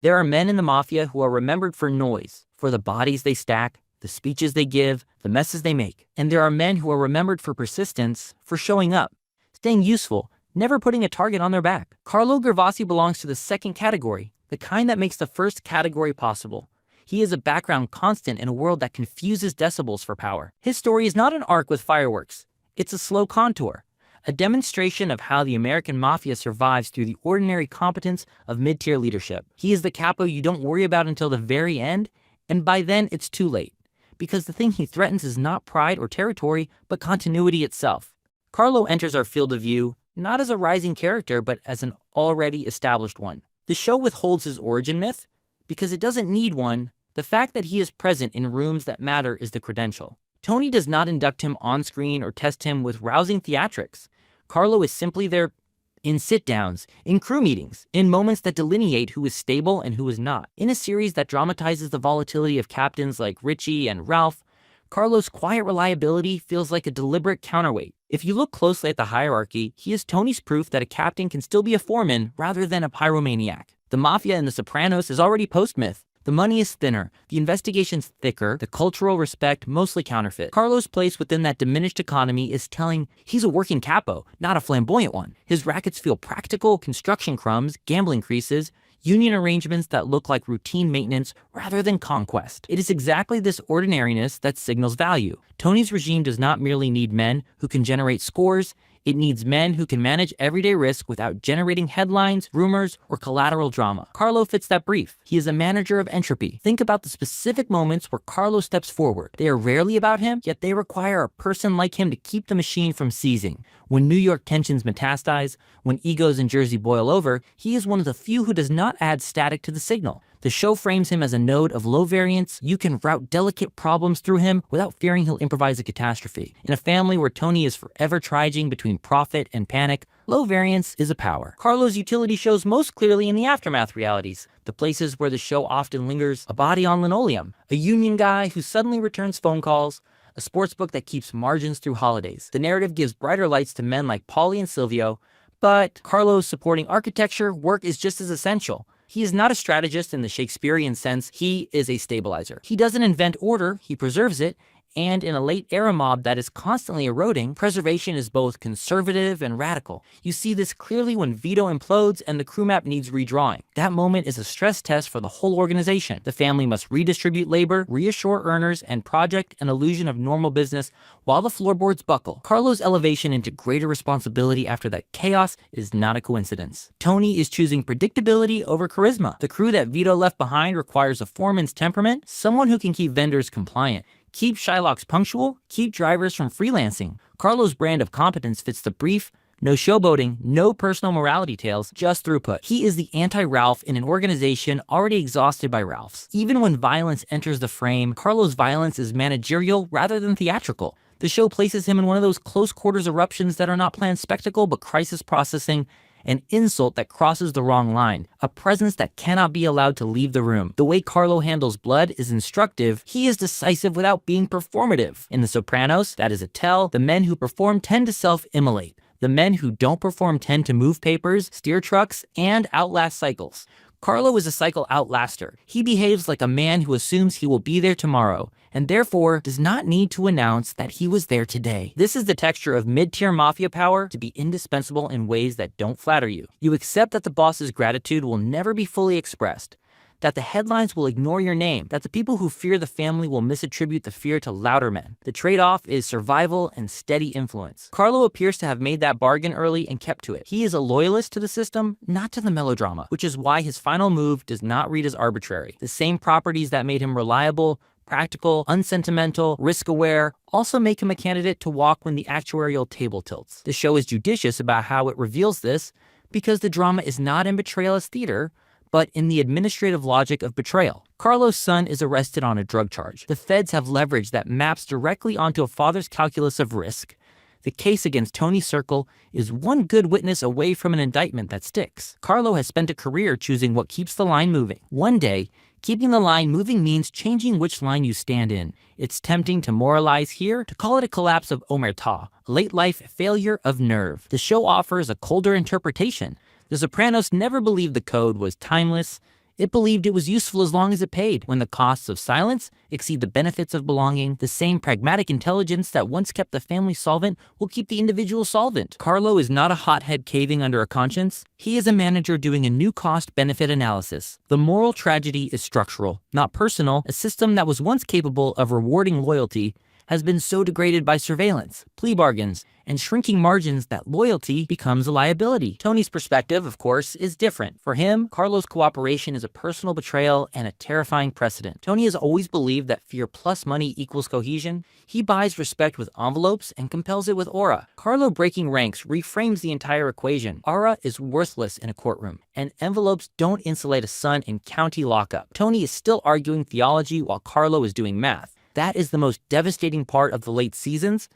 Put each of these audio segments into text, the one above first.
There are men in the mafia who are remembered for noise, for the bodies they stack, the speeches they give, the messes they make. And there are men who are remembered for persistence, for showing up, staying useful, never putting a target on their back. Carlo Gervasi belongs to the second category, the kind that makes the first category possible. He is a background constant in a world that confuses decibels for power. His story is not an arc with fireworks. It's a slow contour, a demonstration of how the American mafia survives through the ordinary competence of mid-tier leadership. He is the capo you don't worry about until the very end, and by then it's too late, because the thing he threatens is not pride or territory, but continuity itself. Carlo enters our field of view not as a rising character, but as an already established one. The show withholds his origin myth because it doesn't need one. The fact that he is present in rooms that matter is the credential. Tony does not induct him on screen or test him with rousing theatrics. Carlo is simply there in sit-downs, in crew meetings, in moments that delineate who is stable and who is not. In a series that dramatizes the volatility of captains like Richie and Ralph, Carlo's quiet reliability feels like a deliberate counterweight. If you look closely at the hierarchy, he is Tony's proof that a captain can still be a foreman rather than a pyromaniac. The mafia in The Sopranos is already post-myth. The money is thinner, the investigation's thicker, the cultural respect mostly counterfeit. Carlo's place within that diminished economy is telling he's a working capo, not a flamboyant one. His rackets feel practical, construction crumbs, gambling creases, union arrangements that look like routine maintenance rather than conquest. It is exactly this ordinariness that signals value. Tony's regime does not merely need men who can generate scores, it needs men who can manage everyday risk without generating headlines, rumors, or collateral drama. Carlo fits that brief. He is a manager of entropy. Think about the specific moments where Carlo steps forward. They are rarely about him, yet they require a person like him to keep the machine from seizing. When New York tensions metastasize, when egos in Jersey boil over, he is one of the few who does not add static to the signal. The show frames him as a node of low variance. You can route delicate problems through him without fearing he'll improvise a catastrophe. In a family where Tony is forever trudging between profit and panic, low variance is a power. Carlo's utility shows most clearly in the aftermath realities, the places where the show often lingers: a body on linoleum, a union guy who suddenly returns phone calls, a sportsbook that keeps margins through holidays. The narrative gives brighter lights to men like Paulie and Silvio, but Carlo's supporting architecture work is just as essential. He is not a strategist in the Shakespearean sense, he is a stabilizer. He doesn't invent order, he preserves it, and in a late-era mob that is constantly eroding, preservation is both conservative and radical. You see this clearly when Vito implodes and the crew map needs redrawing. That moment is a stress test for the whole organization. The family must redistribute labor, reassure earners, and project an illusion of normal business while the floorboards buckle. Carlo's elevation into greater responsibility after that chaos is not a coincidence. Tony is choosing predictability over charisma. The crew that Vito left behind requires a foreman's temperament, someone who can keep vendors compliant, keep Shylocks punctual, keep drivers from freelancing. Carlo's brand of competence fits the brief: no showboating, no personal morality tales, just throughput. He is the anti-Ralph in an organization already exhausted by Ralphs. Even when violence enters the frame, Carlo's violence is managerial rather than theatrical. The show places him in one of those close-quarters eruptions that are not planned spectacle but crisis processing, an insult that crosses the wrong line, a presence that cannot be allowed to leave the room. The way Carlo handles blood is instructive. He is decisive without being performative. In The Sopranos, that is a tell. The men who perform tend to self-immolate. The men who don't perform tend to move papers, steer trucks, and outlast cycles. Carlo is a cycle outlaster. He behaves like a man who assumes he will be there tomorrow, and therefore does not need to announce that he was there today. This is the texture of mid-tier mafia power, to be indispensable in ways that don't flatter you. You accept that the boss's gratitude will never be fully expressed, that the headlines will ignore your name, that the people who fear the family will misattribute the fear to louder men. The trade-off is survival and steady influence. Carlo appears to have made that bargain early and kept to it. He is a loyalist to the system, not to the melodrama, which is why his final move does not read as arbitrary. The same properties that made him reliable, practical, unsentimental, risk-aware, also make him a candidate to walk when the actuarial table tilts. The show is judicious about how it reveals this, because the drama is not in betrayal as theater, but in the administrative logic of betrayal. Carlo's son is arrested on a drug charge. The feds have leverage that maps directly onto a father's calculus of risk. The case against Tony Circle is one good witness away from an indictment that sticks. Carlo has spent a career choosing what keeps the line moving. One day, keeping the line moving means changing which line you stand in. It's tempting to moralize here, to call it a collapse of omerta, a late-life failure of nerve. The show offers a colder interpretation. The Sopranos never believed the code was timeless. It believed it was useful as long as it paid. When the costs of silence exceed the benefits of belonging, the same pragmatic intelligence that once kept the family solvent will keep the individual solvent. Carlo is not a hothead caving under a conscience. He is a manager doing a new cost-benefit analysis. The moral tragedy is structural, not personal. A system that was once capable of rewarding loyalty has been so degraded by surveillance, plea bargains, and shrinking margins that loyalty becomes a liability. Tony's perspective, of course, is different. For him, Carlo's cooperation is a personal betrayal and a terrifying precedent. Tony has always believed that fear plus money equals cohesion. He buys respect with envelopes and compels it with aura. Carlo breaking ranks reframes the entire equation. Aura is worthless in a courtroom, and envelopes don't insulate a son in county lockup. Tony is still arguing theology while Carlo is doing math. That is the most devastating part of the late seasons.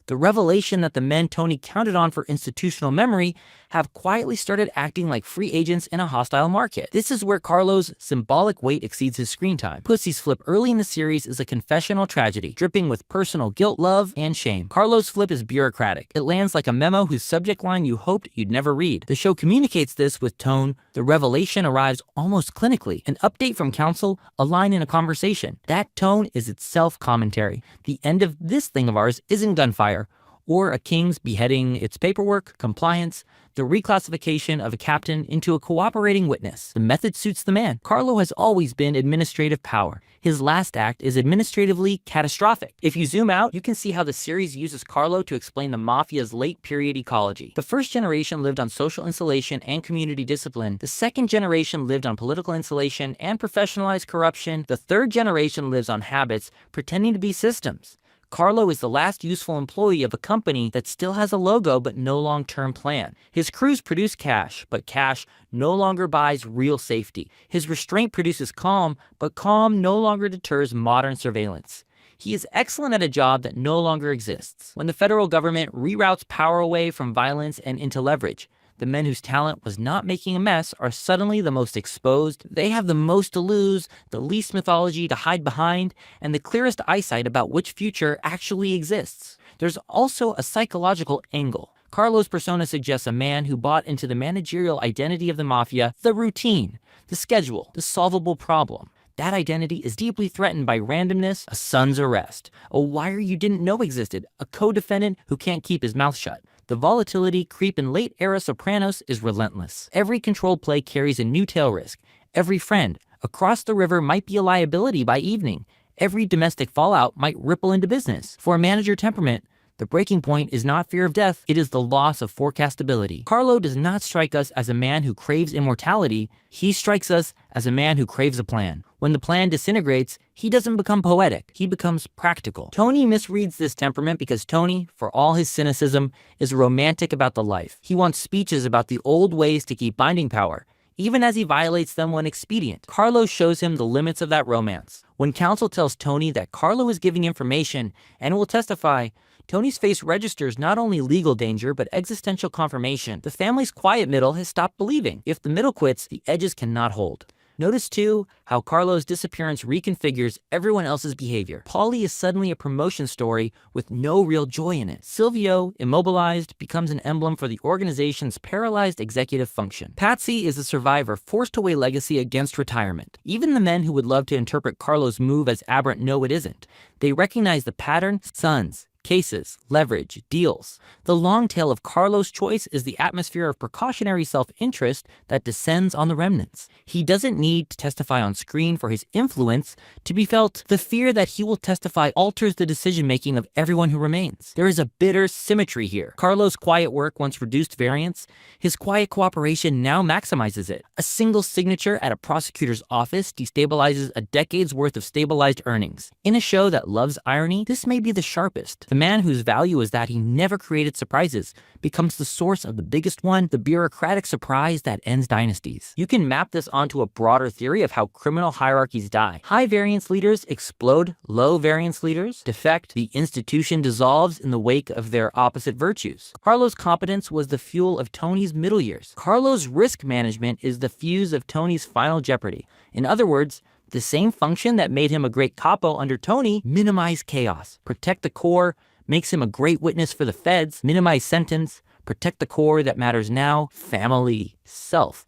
The revelation that the men Tony counted on for institutional memory have quietly started acting like free agents in a hostile market. This is where Carlo's symbolic weight exceeds his screen time. Pussy's flip early in the series is a confessional tragedy, dripping with personal guilt, love, and shame. Carlo's flip is bureaucratic. It lands like a memo whose subject line you hoped you'd never read. The show communicates this with tone. The revelation arrives almost clinically. An update from counsel, a line in a conversation. That tone is itself commentary. The end of this thing of ours isn't gunfire, or a king's beheading. Its paperwork, compliance, the reclassification of a captain into a cooperating witness. The method suits the man. Carlo has always been administrative power. His last act is administratively catastrophic. If you zoom out, you can see how the series uses Carlo to explain the mafia's late period ecology. The first generation lived on social insulation and community discipline. The second generation lived on political insulation and professionalized corruption. The third generation lives on habits, pretending to be systems. Carlo is the last useful employee of a company that still has a logo but no long-term plan. His crews produce cash, but cash no longer buys real safety. His restraint produces calm, but calm no longer deters modern surveillance. He is excellent at a job that no longer exists. When the federal government reroutes power away from violence and into leverage, the men whose talent was not making a mess are suddenly the most exposed. They have the most to lose, the least mythology to hide behind, and the clearest eyesight about which future actually exists. There's also a psychological angle. Carlo's persona suggests a man who bought into the managerial identity of the mafia, the routine, the schedule, the solvable problem. That identity is deeply threatened by randomness, a son's arrest, a wire you didn't know existed, a co-defendant who can't keep his mouth shut. The volatility creep in late-era Sopranos is relentless. Every controlled play carries a new tail risk. Every friend across the river might be a liability by evening. Every domestic fallout might ripple into business. For a manager temperament, the breaking point is not fear of death, it is the loss of forecastability. Carlo does not strike us as a man who craves immortality, he strikes us as a man who craves a plan. When the plan disintegrates, he doesn't become poetic, he becomes practical. Tony misreads this temperament because Tony, for all his cynicism, is romantic about the life. He wants speeches about the old ways to keep binding power, even as he violates them when expedient. Carlo shows him the limits of that romance. When counsel tells Tony that Carlo is giving information and will testify, Tony's face registers not only legal danger, but existential confirmation. The family's quiet middle has stopped believing. If the middle quits, the edges cannot hold. Notice too, how Carlo's disappearance reconfigures everyone else's behavior. Paulie is suddenly a promotion story with no real joy in it. Silvio, immobilized, becomes an emblem for the organization's paralyzed executive function. Patsy is a survivor forced to weigh legacy against retirement. Even the men who would love to interpret Carlo's move as aberrant know it isn't. They recognize the pattern: sons, cases, leverage, deals. The long tail of Carlo's choice is the atmosphere of precautionary self-interest that descends on the remnants. He doesn't need to testify on screen for his influence to be felt. The fear that he will testify alters the decision-making of everyone who remains. There is a bitter symmetry here. Carlo's quiet work once reduced variance. His quiet cooperation now maximizes it. A single signature at a prosecutor's office destabilizes a decade's worth of stabilized earnings. In a show that loves irony, this may be the sharpest. The man whose value is that he never created surprises becomes the source of the biggest one, the bureaucratic surprise that ends dynasties. You can map this onto a broader theory of how criminal hierarchies die. High variance leaders explode, low variance leaders defect, the institution dissolves in the wake of their opposite virtues. Carlo's competence was the fuel of Tony's middle years. Carlo's risk management is the fuse of Tony's final jeopardy. In other words, the same function that made him a great capo under Tony: minimize chaos, protect the core, makes him a great witness for the feds, minimize sentence, protect the core that matters now, family, self.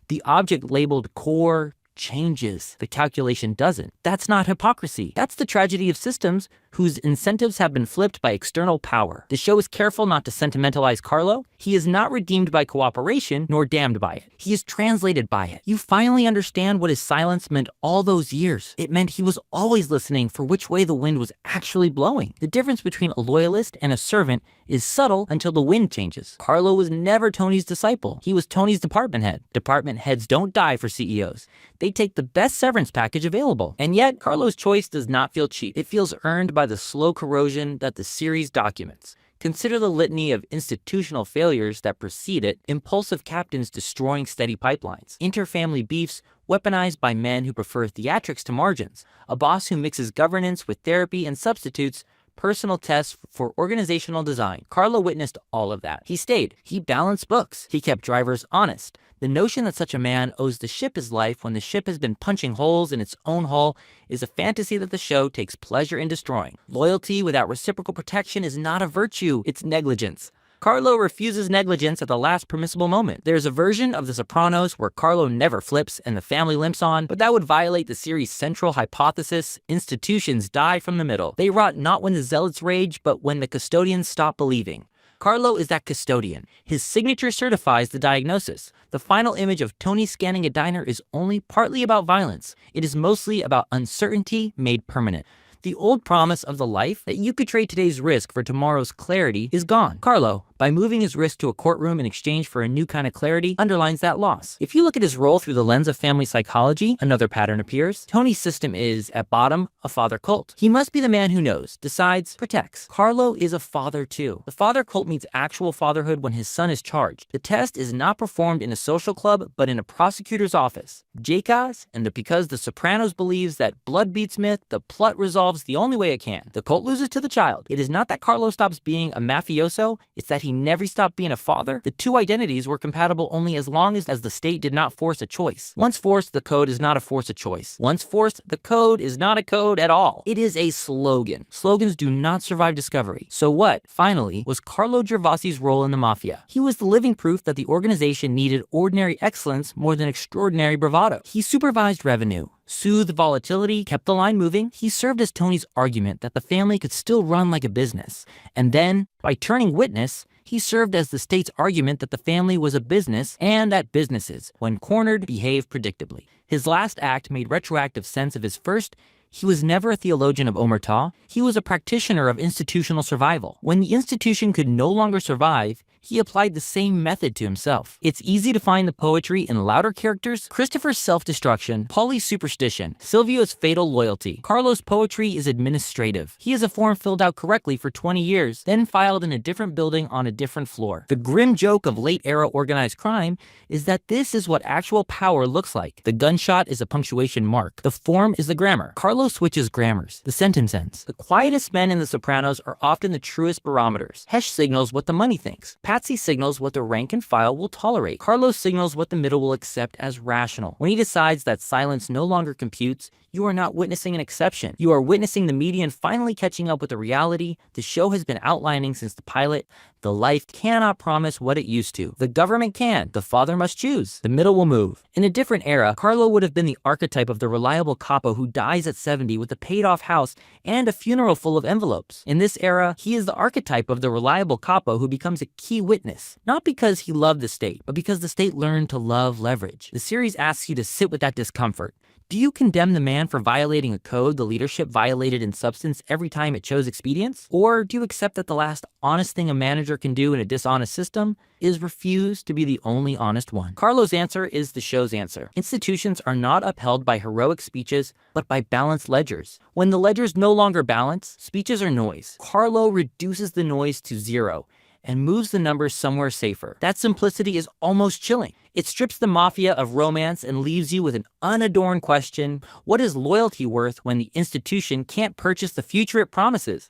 The object labeled core, changes. The calculation doesn't. That's not hypocrisy. That's the tragedy of systems whose incentives have been flipped by external power. The show is careful not to sentimentalize Carlo. He is not redeemed by cooperation, nor damned by it. He is translated by it. You finally understand what his silence meant all those years. It meant he was always listening for which way the wind was actually blowing. The difference between a loyalist and a servant is subtle until the wind changes. Carlo was never Tony's disciple. He was Tony's department head. Department heads don't die for CEOs. They take the best severance package available. And yet, Carlo's choice does not feel cheap. It feels earned by the slow corrosion that the series documents. Consider the litany of institutional failures that precede it: impulsive captains destroying steady pipelines, interfamily beefs weaponized by men who prefer theatrics to margins, a boss who mixes governance with therapy and substitutes personal tests for organizational design. Carlo witnessed all of that. He stayed. He balanced books. He kept drivers honest. The notion that such a man owes the ship his life when the ship has been punching holes in its own hull is a fantasy that the show takes pleasure in destroying. Loyalty without reciprocal protection is not a virtue, it's negligence. Carlo refuses negligence at the last permissible moment. There's a version of The Sopranos where Carlo never flips and the family limps on, but that would violate the series' central hypothesis: institutions die from the middle. They rot not when the zealots rage, but when the custodians stop believing. Carlo is that custodian. His signature certifies the diagnosis. The final image of Tony scanning a diner is only partly about violence. It is mostly about uncertainty made permanent. The old promise of the life that you could trade today's risk for tomorrow's clarity is gone. Carlo, by moving his risk to a courtroom in exchange for a new kind of clarity, underlines that loss. If you look at his role through the lens of family psychology, another pattern appears. Tony's system is, at bottom, a father cult. He must be the man who knows, decides, protects. Carlo is a father too. The father cult meets actual fatherhood when his son is charged. The test is not performed in a social club, but in a prosecutor's office. Jacobs, and because the Sopranos believes that blood beats myth, the plot resolves the only way it can. The cult loses to the child. It is not that Carlo stops being a mafioso, it's that he never stopped being a father. The two identities were compatible only as long as the state did not force a choice. Once forced, the code is not a force of choice. Once forced, the code is not a code at all. It is a slogan. Slogans do not survive discovery. So what, finally, was Carlo Gervasi's role in the mafia? He was the living proof that the organization needed ordinary excellence more than extraordinary bravado. He supervised revenue, soothed volatility, kept the line moving. He served as Tony's argument that the family could still run like a business. And then, by turning witness, he served as the state's argument that the family was a business and that businesses, when cornered, behave predictably. His last act made retroactive sense of his first. He was never a theologian of omertà. He was a practitioner of institutional survival. When the institution could no longer survive, he applied the same method to himself. It's easy to find the poetry in louder characters: Christopher's self-destruction, Paulie's superstition, Silvio's fatal loyalty. Carlo's poetry is administrative. He has a form filled out correctly for 20 years, then filed in a different building on a different floor. The grim joke of late-era organized crime is that this is what actual power looks like. The gunshot is a punctuation mark. The form is the grammar. Carlo switches grammars. The sentence ends. The quietest men in The Sopranos are often the truest barometers. Hesh signals what the money thinks. Patsy signals what the rank and file will tolerate. Carlo signals what the middle will accept as rational. When he decides that silence no longer computes, you are not witnessing an exception. You are witnessing the median finally catching up with the reality the show has been outlining since the pilot. The life cannot promise what it used to. The government can. The father must choose. The middle will move. In a different era, Carlo would have been the archetype of the reliable capo who dies at 70 with a paid-off house and a funeral full of envelopes. In this era, he is the archetype of the reliable capo who becomes a key witness, not because he loved the state, but because the state learned to love leverage. The series asks you to sit with that discomfort. Do you condemn the man for violating a code the leadership violated in substance every time it chose expedience? Or do you accept that the last honest thing a manager can do in a dishonest system is refuse to be the only honest one? Carlo's answer is the show's answer. Institutions are not upheld by heroic speeches, but by balanced ledgers. When the ledgers no longer balance, speeches are noise. Carlo reduces the noise to zero and moves the numbers somewhere safer. That simplicity is almost chilling. It strips the mafia of romance and leaves you with an unadorned question: what is loyalty worth when the institution can't purchase the future it promises?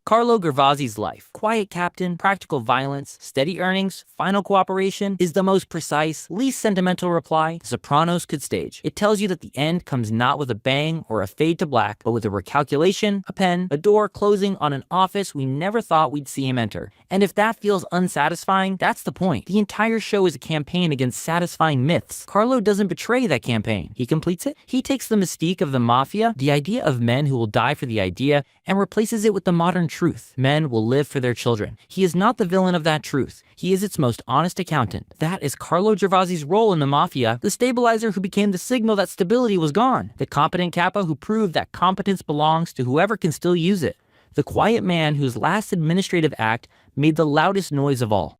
Carlo Gervasi's life. Quiet captain, practical violence, steady earnings, final cooperation is the most precise, least sentimental reply The Sopranos could stage. It tells you that the end comes not with a bang or a fade to black, but with a recalculation, a pen, a door closing on an office we never thought we'd see him enter. And if that feels unsatisfying, that's the point. The entire show is a campaign against satisfying myths. Carlo doesn't betray that campaign. He completes it. He takes the mystique of the mafia, the idea of men who will die for the idea, and replaces it with the modern truth. Men will live for their children. He is not the villain of that truth. He is its most honest accountant. That is Carlo Gervasi's role in the mafia, the stabilizer who became the signal that stability was gone, the competent capo who proved that competence belongs to whoever can still use it, the quiet man whose last administrative act made the loudest noise of all.